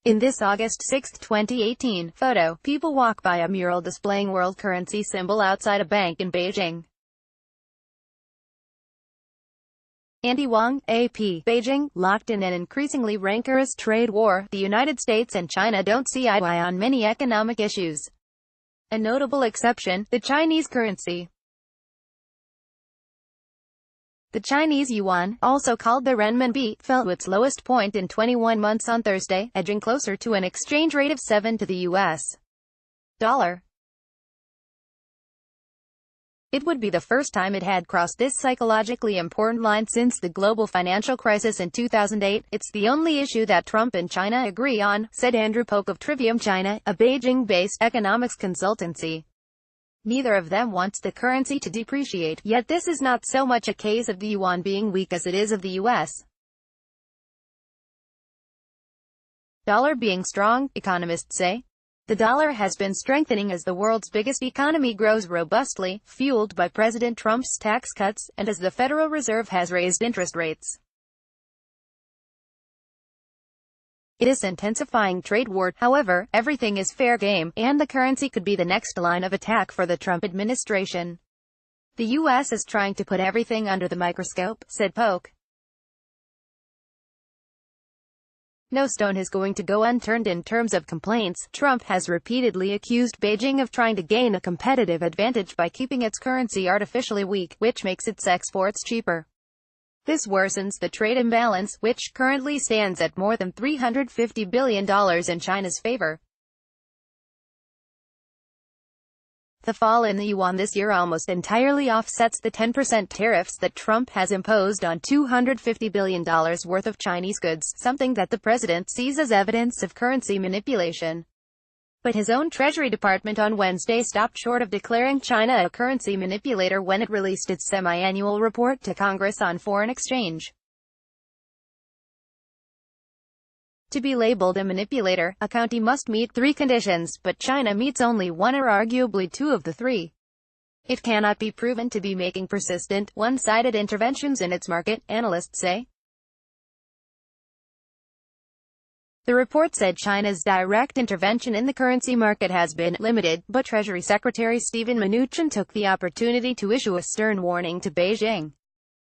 In this August 6, 2018, photo, people walk by a mural displaying world currency symbol outside a bank in Beijing. Andy Wong, AP, Beijing, locked in an increasingly rancorous trade war, the United States and China don't see eye to eye on many economic issues. A notable exception, the Chinese currency. The Chinese yuan, also called the renminbi, fell to its lowest point in 21 months on Thursday, edging closer to an exchange rate of 7 to the US dollar. It would be the first time it had crossed this psychologically important line since the global financial crisis in 2008. It's the only issue that Trump and China agree on, said Andrew Polk of Trivium China, a Beijing-based economics consultancy. Neither of them wants the currency to depreciate, yet this is not so much a case of the yuan being weak as it is of the US dollar being strong, economists say. The dollar has been strengthening as the world's biggest economy grows robustly, fueled by President Trump's tax cuts, and as the Federal Reserve has raised interest rates. It is intensifying trade war. However, everything is fair game, and the currency could be the next line of attack for the Trump administration. The U.S. is trying to put everything under the microscope, said Polk. No stone is going to go unturned in terms of complaints. Trump has repeatedly accused Beijing of trying to gain a competitive advantage by keeping its currency artificially weak, which makes its exports cheaper. This worsens the trade imbalance, which currently stands at more than $350 billion in China's favor. The fall in the yuan this year almost entirely offsets the 10% tariffs that Trump has imposed on $250 billion worth of Chinese goods, something that the president sees as evidence of currency manipulation. But his own Treasury Department on Wednesday stopped short of declaring China a currency manipulator when it released its semi-annual report to Congress on foreign exchange. To be labeled a manipulator, a country must meet 3 conditions, but China meets only 1 or arguably 2 of the 3. It cannot be proven to be making persistent, one-sided interventions in its market, analysts say. The report said China's direct intervention in the currency market has been limited, but Treasury Secretary Steven Mnuchin took the opportunity to issue a stern warning to Beijing.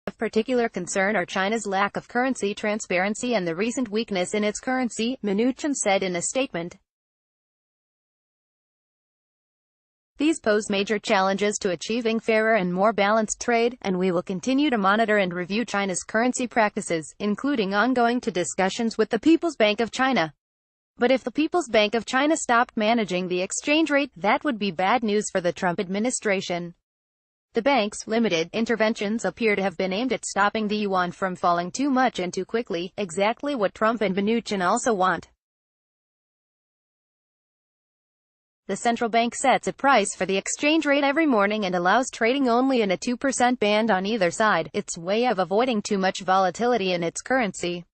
Of particular concern are China's lack of currency transparency and the recent weakness in its currency, Mnuchin said in a statement. These pose major challenges to achieving fairer and more balanced trade, and we will continue to monitor and review China's currency practices, including ongoing discussions with the People's Bank of China. But if the People's Bank of China stopped managing the exchange rate, that would be bad news for the Trump administration. The bank's limited interventions appear to have been aimed at stopping the yuan from falling too much and too quickly, exactly what Trump and Mnuchin also want. The central bank sets a price for the exchange rate every morning and allows trading only in a 2% band on either side, its way of avoiding too much volatility in its currency.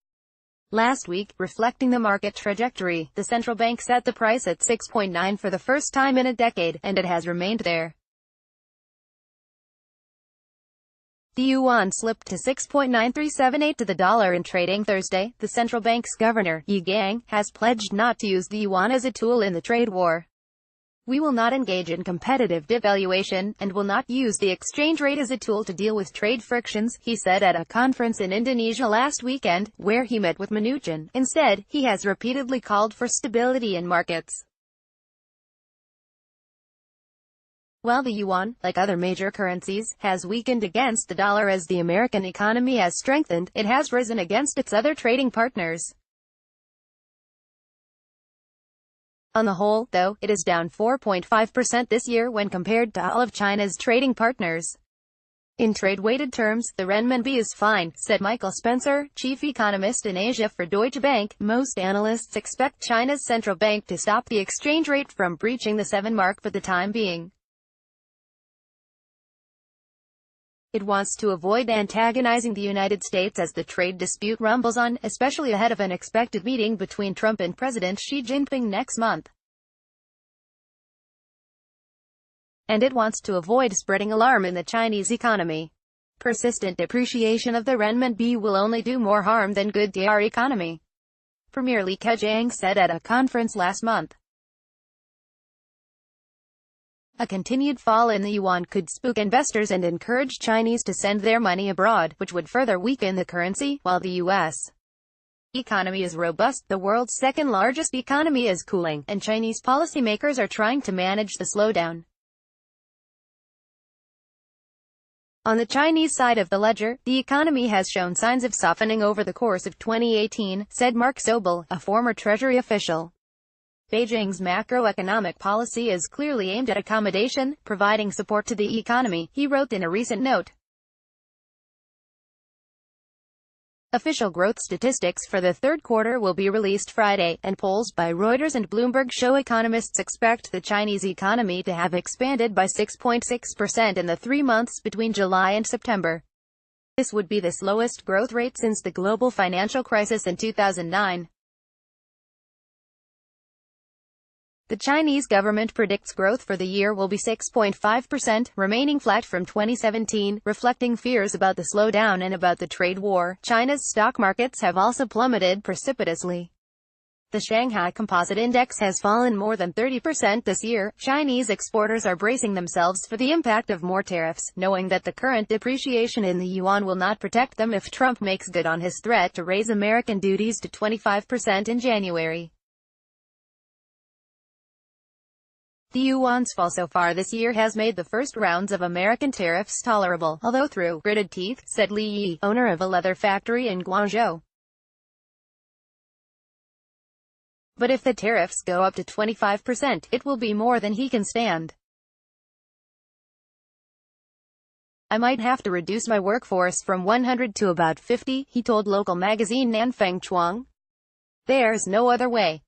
Last week, reflecting the market trajectory, the central bank set the price at 6.9 for the first time in a decade, and it has remained there. The yuan slipped to 6.9378 to the dollar in trading Thursday. The central bank's governor, Yi Gang, has pledged not to use the yuan as a tool in the trade war. We will not engage in competitive devaluation, and will not use the exchange rate as a tool to deal with trade frictions, he said at a conference in Indonesia last weekend, where he met with Mnuchin. Instead, he has repeatedly called for stability in markets. While the yuan, like other major currencies, has weakened against the dollar as the American economy has strengthened, it has risen against its other trading partners. On the whole, though, it is down 4.5% this year when compared to all of China's trading partners. In trade-weighted terms, the renminbi is fine, said Michael Spencer, chief economist in Asia for Deutsche Bank. Most analysts expect China's central bank to stop the exchange rate from breaching the 7 mark for the time being. It wants to avoid antagonizing the United States as the trade dispute rumbles on, especially ahead of an expected meeting between Trump and President Xi Jinping next month. And it wants to avoid spreading alarm in the Chinese economy. Persistent depreciation of the renminbi will only do more harm than good to our economy, Premier Li Keqiang said at a conference last month. A continued fall in the yuan could spook investors and encourage Chinese to send their money abroad, which would further weaken the currency, while the U.S. economy is robust, the world's second-largest economy is cooling, and Chinese policymakers are trying to manage the slowdown. On the Chinese side of the ledger, the economy has shown signs of softening over the course of 2018, said Mark Sobel, a former Treasury official. Beijing's macroeconomic policy is clearly aimed at accommodation, providing support to the economy, he wrote in a recent note. Official growth statistics for the third quarter will be released Friday, and polls by Reuters and Bloomberg show economists expect the Chinese economy to have expanded by 6.6% in the 3 months between July and September. This would be the slowest growth rate since the global financial crisis in 2009. The Chinese government predicts growth for the year will be 6.5%, remaining flat from 2017, reflecting fears about the slowdown and about the trade war. China's stock markets have also plummeted precipitously. The Shanghai Composite Index has fallen more than 30% this year. Chinese exporters are bracing themselves for the impact of more tariffs, knowing that the current depreciation in the yuan will not protect them if Trump makes good on his threat to raise American duties to 25% in January. The yuan's fall so far this year has made the first rounds of American tariffs tolerable, although through gritted teeth, said Li Yi, owner of a leather factory in Guangzhou. But if the tariffs go up to 25%, it will be more than he can stand. I might have to reduce my workforce from 100 to about 50, he told local magazine Nanfeng Chuang. There's no other way.